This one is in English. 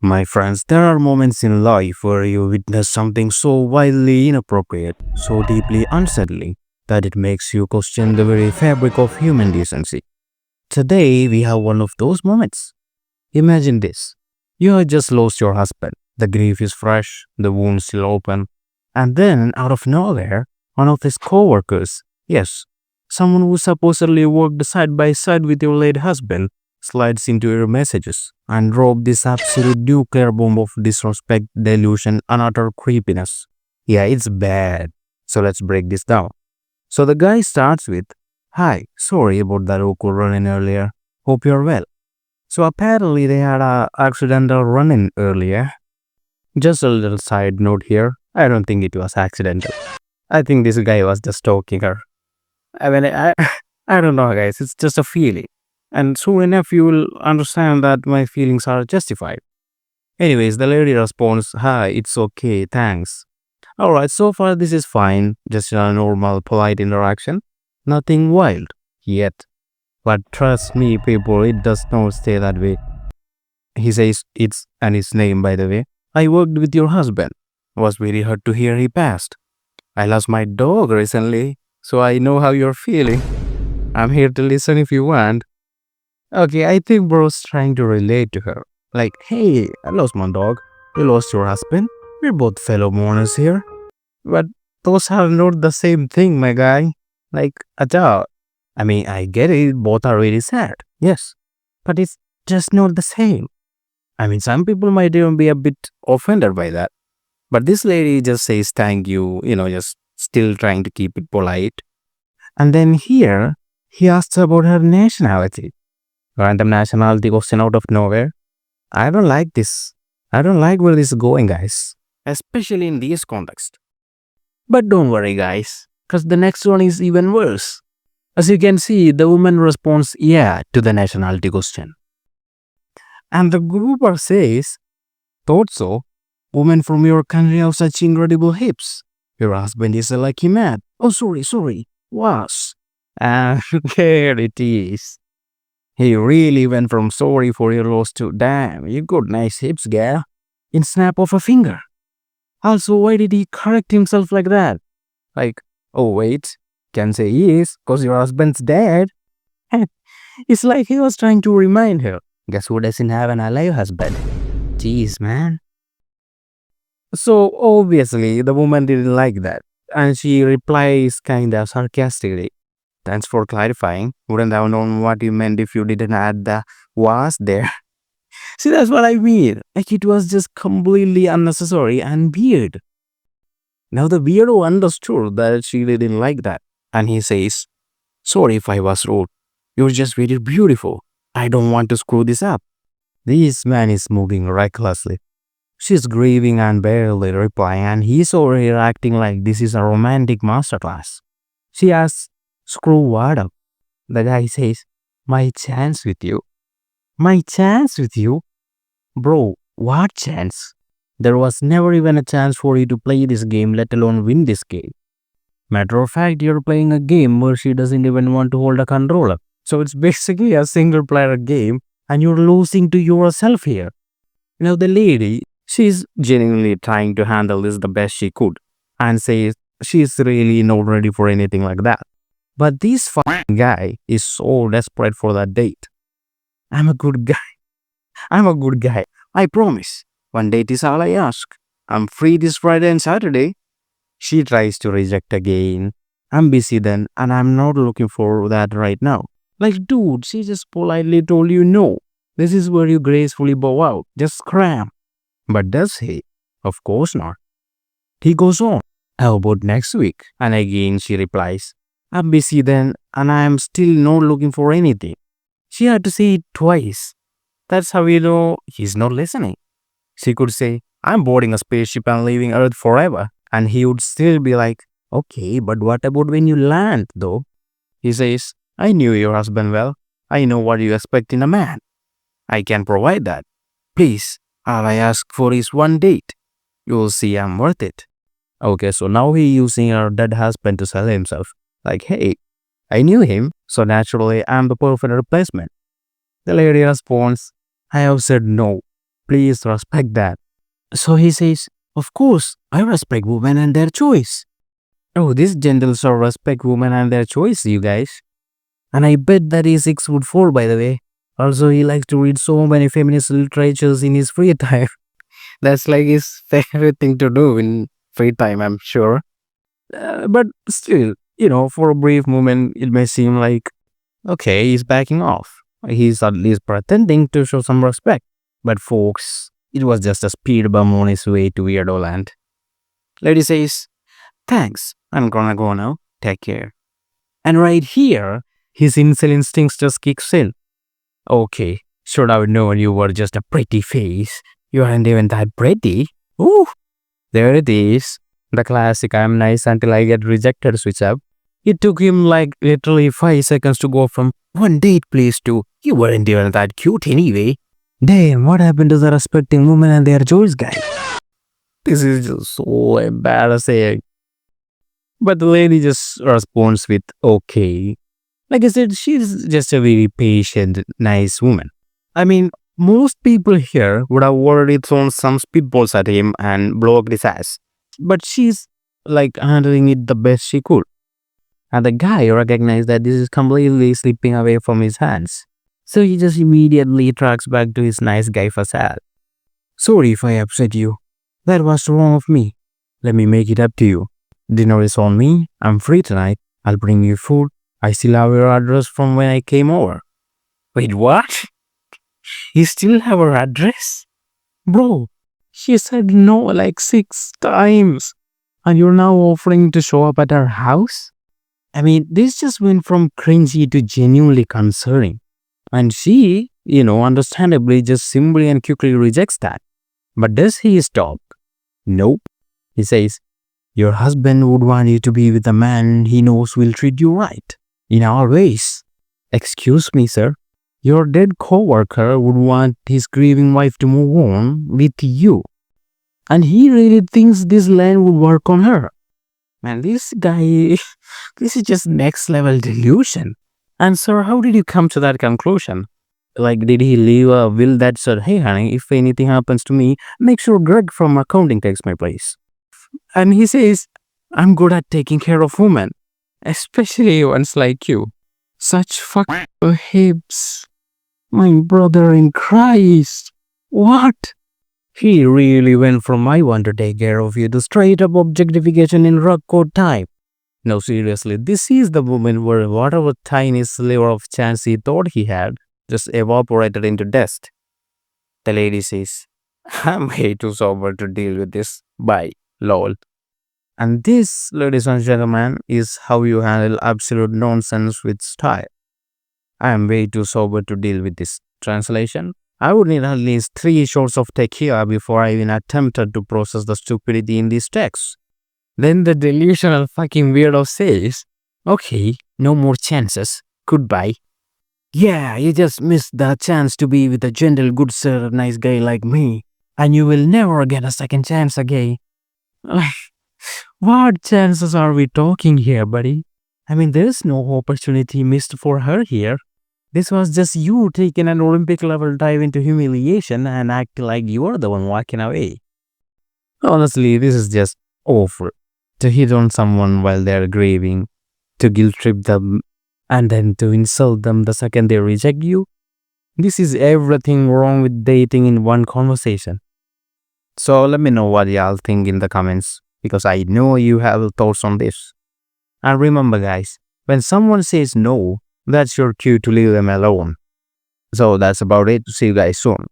My friends, there are moments in life where you witness something so wildly inappropriate, so deeply unsettling, that it makes you question the very fabric of human decency. Today, we have one of those moments. Imagine this. You have just lost your husband. The grief is fresh, the wound still open. And then, out of nowhere, one of his co-workers, yes, someone who supposedly worked side by side with your late husband, slides into your messages and drop this absolute nuclear bomb of disrespect, delusion, and utter creepiness. Yeah, it's bad. So let's break this down. So the guy starts with, "Hi, sorry about that awkward run-in earlier. Hope you're well." So apparently they had a accidental run-in earlier. Just a little side note here. I don't think it was accidental. I think this guy was just stalking her. I don't know, guys. It's just a feeling. And soon enough, you will understand that my feelings are justified. Anyways, the lady responds, "Hi, it's okay, thanks." Alright, so far this is fine. Just a normal, polite interaction. Nothing wild. Yet. But trust me, people, it does not stay that way. He says it's and his name, by the way. "I worked with your husband. Was very hurt to hear he passed. I lost my dog recently, so I know how you're feeling. I'm here to listen if you want." Okay, I think bro's trying to relate to her. Like, "Hey, I lost my dog. You lost your husband. We're both fellow mourners here." But those are not the same thing, my guy. Like, at all. I mean, I get it. Both are really sad. Yes. But it's just not the same. I mean, some people might even be a bit offended by that. But this lady just says thank you, just still trying to keep it polite. And then here, he asks about her nationality. Random nationality question out of nowhere. I don't like this. I don't like where this is going, guys. Especially in this context. But don't worry, guys, because the next one is even worse. As you can see, the woman responds yeah to the nationality question. And the grouper says, "Thought so. Women from your country have such incredible hips. Your husband is a lucky man." Oh, sorry. Was. And there it is. He really went from sorry for your loss to damn, you got nice hips, gal, in snap of a finger. Also, why did he correct himself like that? Like, oh wait, can say yes, cause your husband's dead. It's like he was trying to remind her. Guess who doesn't have an alive husband? Jeez, man. So obviously the woman didn't like that. And she replies kinda sarcastically, "Thanks for clarifying. Wouldn't have known what you meant if you didn't add the was there." See, that's what I mean. Like, it was just completely unnecessary and weird. Now the weirdo understood that she didn't like that. And he says, "Sorry if I was rude. You're just very beautiful. I don't want to screw this up." This man is moving recklessly. She's grieving and barely replying, and he's over here acting like this is a romantic masterclass. She asks, "Screw what up?" The guy says, "My chance with you." My chance with you? Bro, what chance? There was never even a chance for you to play this game, let alone win this game. Matter of fact, you're playing a game where she doesn't even want to hold a controller. So it's basically a single player game, and you're losing to yourself here. The lady, she's genuinely trying to handle this the best she could and says she's really not ready for anything like that. But this fucking guy is so desperate for that date. I'm a good guy. I'm a good guy. I promise. One date is all I ask. I'm free this Friday and Saturday. She tries to reject again. "I'm busy then, and I'm not looking for that right now." Like, dude, she just politely told you no. This is where you gracefully bow out. Just scram. But does he? Of course not. He goes on. "How about next week?" And again she replies, "I'm busy then, and I'm still not looking for anything." She had to say it twice. That's how you know he's not listening. She could say, "I'm boarding a spaceship and leaving Earth forever." And he would still be like, "Okay, but what about when you land, though?" He says, "I knew your husband well. I know what you expect in a man. I can provide that. Please, all I ask for is one date. You'll see I'm worth it." Okay, so now he's using her dead husband to sell himself. Like, "Hey, I knew him, so naturally I'm the perfect replacement." The lady responds, "I have said no. Please respect that. So he says, of course, I respect women and their choice. Oh, this gentle sir respect women and their choice, you guys. And I bet that he's 6'4", by the way. Also, he likes to read so many feminist literatures in his free time. That's like his favorite thing to do in free time, I'm sure. But still, for a brief moment, it may seem like, okay, he's backing off. He's at least pretending to show some respect. But folks, it was just a speed bump on his way to Weirdo Land. Lady says, thanks, I'm gonna go now. Take care. And right here, his incel instincts just kicks in. Okay, should have known you were just a pretty face. You aren't even that pretty. Ooh, there it is. The classic I'm nice until I get rejected switch up. It took him like literally 5 seconds to go from one date please to you weren't even that cute anyway. Damn, what happened to the respecting women and their choice guy? This is just so embarrassing. But the lady just responds with okay. Like I said, she's just a very patient, nice woman. I mean, most people here would have already thrown some spitballs at him and blocked his ass. But she's like handling it the best she could. And the guy recognized that this is completely slipping away from his hands. So he just immediately tracks back to his nice guy facade. Sorry if I upset you. That was wrong of me. Let me make it up to you. Dinner is on me. I'm free tonight. I'll bring you food. I still have your address from when I came over. Wait, what? You still have her address? Bro, she said no like 6 times. And you're now offering to show up at her house? I mean, this just went from cringy to genuinely concerning. And she, understandably just simply and quickly rejects that. But does he stop? Nope. He says, your husband would want you to be with a man he knows will treat you right. In all ways. Excuse me, sir. Your dead co-worker would want his grieving wife to move on with you. And he really thinks this land would work on her. Man, this guy, this is just next level delusion. And sir, how did you come to that conclusion? Like, did he leave a will that said, hey honey, if anything happens to me, make sure Greg from accounting takes my place. And he says, I'm good at taking care of women, especially ones like you. Such hips. My brother in Christ. What? He really went from I want to take care of you to straight up objectification in rock code time. No, seriously, this is the moment where whatever tiny sliver of chance he thought he had just evaporated into dust. The lady says, I'm way too sober to deal with this. Bye. Lol. And this, ladies and gentlemen, is how you handle absolute nonsense with style. I am way too sober to deal with this. Translation? I would need at least 3 shots of tequila before I even attempted to process the stupidity in these texts. Then the delusional fucking weirdo says, okay, no more chances. Goodbye. Yeah, you just missed the chance to be with a gentle, good sir, nice guy like me. And you will never get a second chance again. What chances are we talking here, buddy? I mean, there's no opportunity missed for her here. This was just you taking an Olympic level dive into humiliation and act like you're the one walking away. Honestly, this is just awful. To hit on someone while they're grieving, to guilt trip them, and then to insult them the second they reject you. This is everything wrong with dating in one conversation. So let me know what y'all think in the comments, because I know you have thoughts on this. And remember guys, when someone says no, that's your cue to leave them alone. So that's about it. See you guys soon.